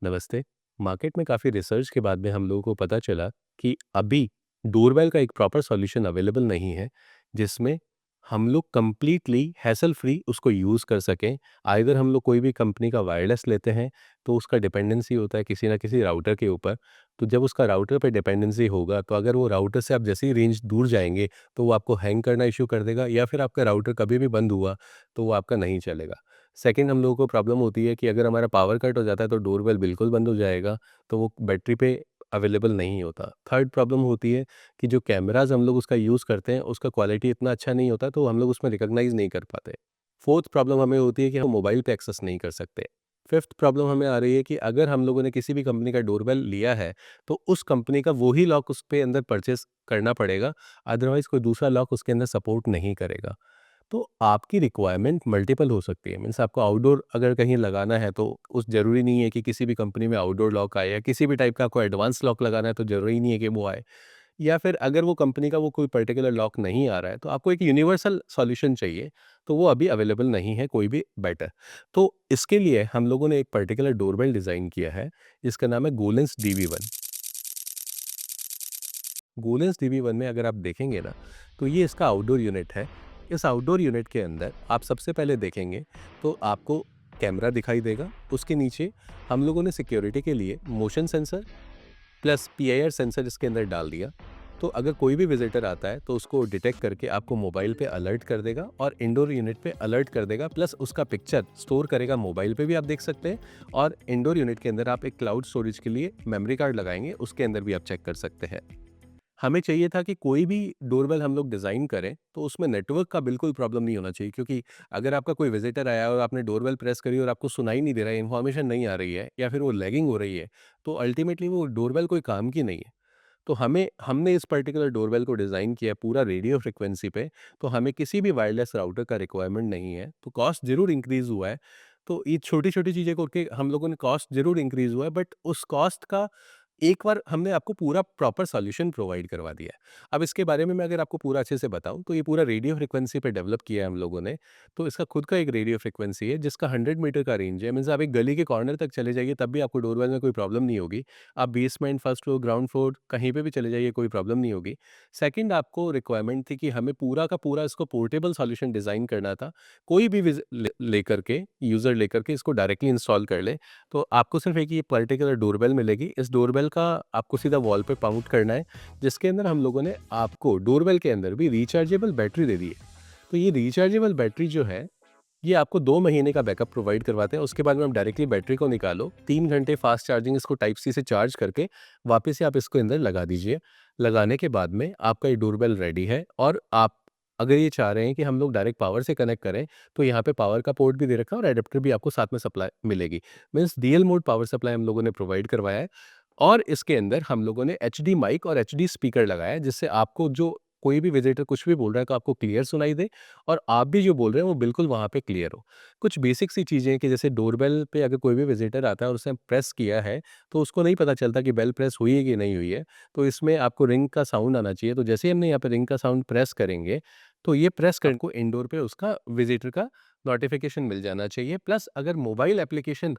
नमस्ते। मार्केट में काफ़ी रिसर्च के बाद में हम लोगों को पता चला कि अभी डोरबेल का एक प्रॉपर सॉल्यूशन अवेलेबल नहीं है, जिसमें हम लोग कंप्लीटली हैसल फ्री उसको यूज़ कर सकें। आइदर हम लोग कोई भी कंपनी का वायरलेस लेते हैं, तो उसका डिपेंडेंसी होता है किसी न किसी राउटर के ऊपर। तो जब उसका राउटर पे डिपेंडेंसी होगा, तो अगर वो राउटर से आप जैसे ही रेंज दूर जाएँगे, तो वो आपको हैंग करना इश्यू कर देगा या फिर आपका राउटर कभी भी बंद हुआ, तो वो आपका नहीं चलेगा। सेकंड हम लोगों को प्रॉब्लम होती है कि अगर हमारा पावर कट हो जाता है तो डोरबेल बिल्कुल बंद हो जाएगा, तो वो बैटरी पे अवेलेबल नहीं होता। थर्ड प्रॉब्लम होती है कि जो कैमराज़ हम लोग उसका यूज़ करते हैं, उसका क्वालिटी इतना अच्छा नहीं होता, तो हम लोग उसमें रिकॉग्नाइज़ नहीं कर पाते। फोर्थ प्रॉब्लम हमें होती है कि हम मोबाइल पे एक्सेस नहीं कर सकते। फिफ्थ प्रॉब्लम हमें आ रही है कि अगर हम लोगों ने किसी भी कंपनी का डोरबेल लिया है, तो उस कंपनी का वो ही लॉक उस पे अंदर परचेज़ करना पड़ेगा, अदरवाइज़ कोई दूसरा लॉक उसके अंदर सपोर्ट नहीं करेगा। तो आपकी रिक्वायरमेंट मल्टीपल हो सकती है। मीन्स आपको आउटडोर अगर कहीं लगाना है तो उस ज़रूरी नहीं है कि किसी भी कंपनी में आउटडोर लॉक आए, या किसी भी टाइप का आपको एडवांस लॉक लगाना है तो ज़रूरी नहीं है कि वो आए। या फिर अगर वो कंपनी का वो कोई पर्टिकुलर लॉक नहीं आ रहा है, तो आपको एक यूनिवर्सल सॉल्यूशन चाहिए, तो वो अभी अवेलेबल नहीं है कोई भी बेटर। तो इसके लिए हम लोगों ने एक पर्टिकुलर डोरबेल डिज़ाइन किया है, जिसका नाम है गोलेंस DB1। गोलेंस DB1 में अगर आप देखेंगे ना, तो ये इसका आउटडोर यूनिट है। इस आउटडोर यूनिट के अंदर आप सबसे पहले देखेंगे तो आपको कैमरा दिखाई देगा। उसके नीचे हम लोगों ने सिक्योरिटी के लिए motion sensor plus PIR sensor इसके अंदर डाल दिया। तो अगर कोई भी विजिटर आता है तो उसको डिटेक्ट करके आपको मोबाइल पे अलर्ट कर देगा और इंडोर यूनिट पे अलर्ट कर देगा, प्लस उसका पिक्चर स्टोर करेगा। मोबाइल पे भी आप देख सकते हैं, और इंडोर यूनिट के अंदर आप एक क्लाउड स्टोरेज के लिए मेमोरी कार्ड लगाएंगे, उसके अंदर भी आप चेक कर सकते हैं। हमें चाहिए था कि कोई भी डोरबेल हम लोग डिज़ाइन करें, तो उसमें नेटवर्क का बिल्कुल प्रॉब्लम नहीं होना चाहिए, क्योंकि अगर आपका कोई विज़िटर आया और आपने डोरबेल प्रेस करी और आपको सुनाई नहीं दे रहा है, इन्फॉर्मेशन नहीं आ रही है या फिर वो लैगिंग हो रही है, तो अल्टीमेटली वो डोरबेल कोई काम की नहीं है। तो हमने इस पर्टिकुलर डोरबेल को डिज़ाइन किया पूरा रेडियो फ्रीक्वेंसी पे, तो हमें किसी भी वायरलेस राउटर का रिक्वायरमेंट नहीं है। तो कॉस्ट ज़रूर इंक्रीज़ हुआ है। तो ये छोटी-छोटी चीज़ें करके हम लोगों ने कॉस्ट ज़रूर इंक्रीज़ हुआ है, बट उस कॉस्ट का एक बार हमने आपको पूरा प्रॉपर सॉल्यूशन प्रोवाइड करवा दिया है। अब इसके बारे में मैं अगर आपको पूरा अच्छे से बताऊँ, तो ये पूरा रेडियो फ्रीक्वेंसी पे डेवलप किया है हम लोगों ने। तो इसका खुद का एक रेडियो फ्रीक्वेंसी है जिसका 100 मीटर का रेंज है। मीन्स आप एक गली के कॉर्नर तक चले जाइए, तब भी आपको डोरबेल में कोई प्रॉब्लम नहीं होगी। आप basement, first floor, ground floor कहीं पे भी चले जाइए, कोई प्रॉब्लम नहीं होगी। सेकंड, आपको रिक्वायरमेंट थी कि हमें पूरा का पूरा इसको पोर्टेबल सॉल्यूशन डिज़ाइन करना था। कोई भी लेकर के यूज़र लेकर के इसको डायरेक्टली इंस्टॉल कर ले। तो आपको सिर्फ एक ये पर्टिकुलर डोरबेल मिलेगी। इस डोरबेल का आपको सीधा वॉल पे माउंट करना है, जिसके अंदर हम लोगों ने आपको डोरबेल के अंदर भी रिचार्जेबल बैटरी दे दी है। तो ये रिचार्जेबल बैटरी जो है, ये आपको 2 महीने का बैकअप प्रोवाइड करवाते हैं। उसके बाद में आप डायरेक्टली बैटरी को निकालो, 3 घंटे फास्ट चार्जिंग इसको टाइप सी से चार्ज करके वापस से आप इसको अंदर लगा दीजिए। लगाने के बाद में आपका ये डोरबेल रेडी है। और आप अगर ये चाह रहे हैं कि हम लोग डायरेक्ट पावर से कनेक्ट करें, तो यहाँ पे पावर का पोर्ट भी दे रखा है और एडेप्टर भी आपको साथ में सप्लाई मिलेगी। Means dual mode power supply हम लोगों ने प्रोवाइड करवाया है। और इसके अंदर हम लोगों ने HD माइक और HD स्पीकर लगाया है, जिससे आपको जो कोई भी विजिटर कुछ भी बोल रहा है तो आपको क्लियर सुनाई दे, और आप भी जो बोल रहे हैं वो बिल्कुल वहाँ पे क्लियर हो। कुछ बेसिक सी चीज़ें हैं कि जैसे डोरबेल पे अगर कोई भी विजिटर आता है और उसने प्रेस किया है, तो उसको नहीं पता चलता कि बेल प्रेस हुई है कि नहीं हुई है। तो इसमें आपको रिंग का साउंड आना चाहिए। तो जैसे ही हमने यहाँ पे रिंग का साउंड प्रेस करेंगे, तो ये प्रेस करने को इंडोर पे उसका विजिटर का नोटिफ़िकेशन मिल जाना चाहिए। प्लस अगर मोबाइल एप्लीकेशन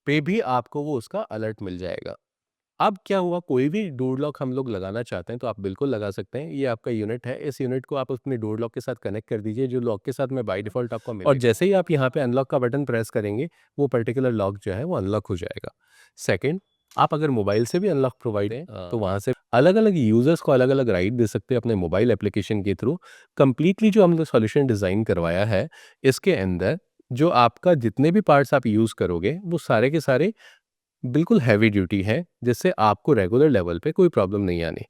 पे भी आपको वो उसका अलर्ट मिल जाएगा। अब क्या हुआ, कोई भी डोर लॉक हम लोग लगाना चाहते हैं तो आप बिल्कुल लगा सकते हैं। ये आपका यूनिट है, इस यूनिट को आप अपने डोर लॉक के साथ कनेक्ट कर दीजिए, जो लॉक के साथ में बाय डिफ़ॉल्ट आपको मिलेगा। और जैसे ही आप यहाँ पे अनलॉक का बटन प्रेस करेंगे, वो पर्टिकुलर लॉक जो है वो अनलॉक हो जाएगा। सेकंड, आप अगर मोबाइल से भी अनलॉक प्रोवाइड है, तो वहाँ से अलग-अलग यूज़र्स को अलग-अलग राइट दे सकते हैं अपने मोबाइल एप्लीकेशन के थ्रू। कंप्लीटली जो हमने सॉल्यूशन डिज़ाइन करवाया है, इसके अंदर जो आपका जितने भी पार्ट्स आप यूज़ करोगे, वो सारे के सारे बिल्कुल हैवी ड्यूटी है, जिससे आपको रेगुलर लेवल पे कोई प्रॉब्लम नहीं आनी।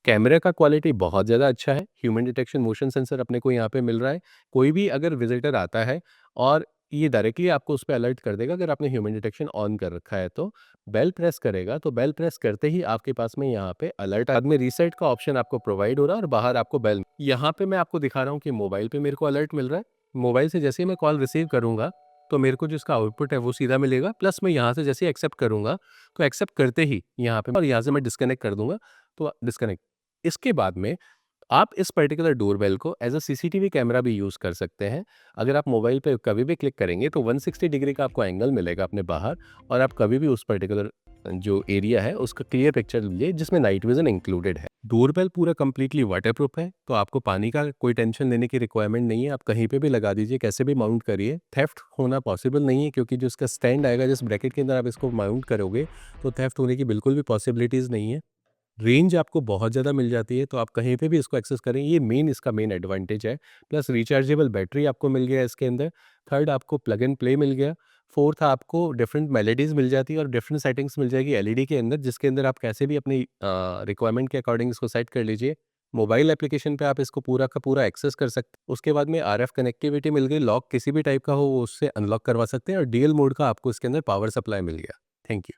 कैमरे का क्वालिटी बहुत ज़्यादा अच्छा है, ह्यूमन डिटेक्शन मोशन सेंसर अपने को यहाँ पे मिल रहा है। कोई भी अगर विज़िटर आता है, और ये डायरेक्टली आपको उस पे अलर्ट कर देगा अगर आपने ह्यूमन डिटेक्शन ऑन कर रखा है तो। बेल प्रेस करेगा, तो बेल प्रेस करते ही आपके पास में यहाँ पे अलर्ट बाद में रीसेट का ऑप्शन आपको प्रोवाइड हो रहा है, और बाहर आपको बेल यहाँ पे मैं आपको दिखा रहा हूँ कि मोबाइल पे मेरे को अलर्ट मिल रहा है। मोबाइल से जैसे ही मैं कॉल रिसीव करूँगा, तो मेरे को जो इसका आउटपुट है वो सीधा मिलेगा। प्लस मैं यहाँ से जैसे ही एक्सेप्ट करूँगा, तो एक्सेप्ट करते ही यहाँ पे और यहाँ से मैं डिस्कनेक्ट कर दूँगा, तो डिस्कनेक्ट। इसके बाद में आप इस पर्टिकुलर डोरबेल को एज अ सीसीटीवी कैमरा भी यूज़ कर सकते हैं। अगर आप मोबाइल पे कभी भी क्लिक करेंगे तो 160 डिग्री का आपको एंगल मिलेगा अपने बाहर, और आप कभी भी उस पर्टिकुलर जो एरिया है उसका क्लियर पिक्चर लीजिए जिसमें नाइट विज़न इंक्लूडेड है। डोरबेल पूरा कंप्लीटली वाटरप्रूफ है, तो आपको पानी का कोई टेंशन लेने की रिक्वायरमेंट नहीं है। आप कहीं पे भी लगा दीजिए, कैसे भी माउंट करिए। थेफ्ट होना पॉसिबल नहीं है, क्योंकि जो इसका स्टैंड आएगा, जिस ब्रैकेट के अंदर आप इसको माउंट करोगे, तो थेफ्ट होने की बिल्कुल भी पॉसिबिलिटीज़ नहीं है। रेंज आपको बहुत ज़्यादा मिल जाती है, तो आप कहीं पे भी इसको एक्सेस करें, ये इसका मेन एडवांटेज है। प्लस रिचार्जेबल बैटरी आपको मिल गया इसके अंदर। थर्ड, आपको प्लग एंड प्ले मिल गया। फोर्थ, आपको डिफरेंट मेलोडीज़ मिल जाती है और डिफरेंट सेटिंग्स मिल जाएगी एलईडी के अंदर, जिसके अंदर आप कैसे भी अपनी रिक्वायरमेंट के अकॉर्डिंग इसको सेट कर लीजिए। मोबाइल एप्लीकेशन पे आप इसको पूरा का पूरा एक्सेस कर सकते हैं। उसके बाद में आरएफ कनेक्टिविटी मिल गई, लॉक किसी भी टाइप का हो वो उससे अनलॉक करवा सकते हैं, और डीएल मोड का आपको इसके अंदर पावर सप्लाई मिल गया। Thank you.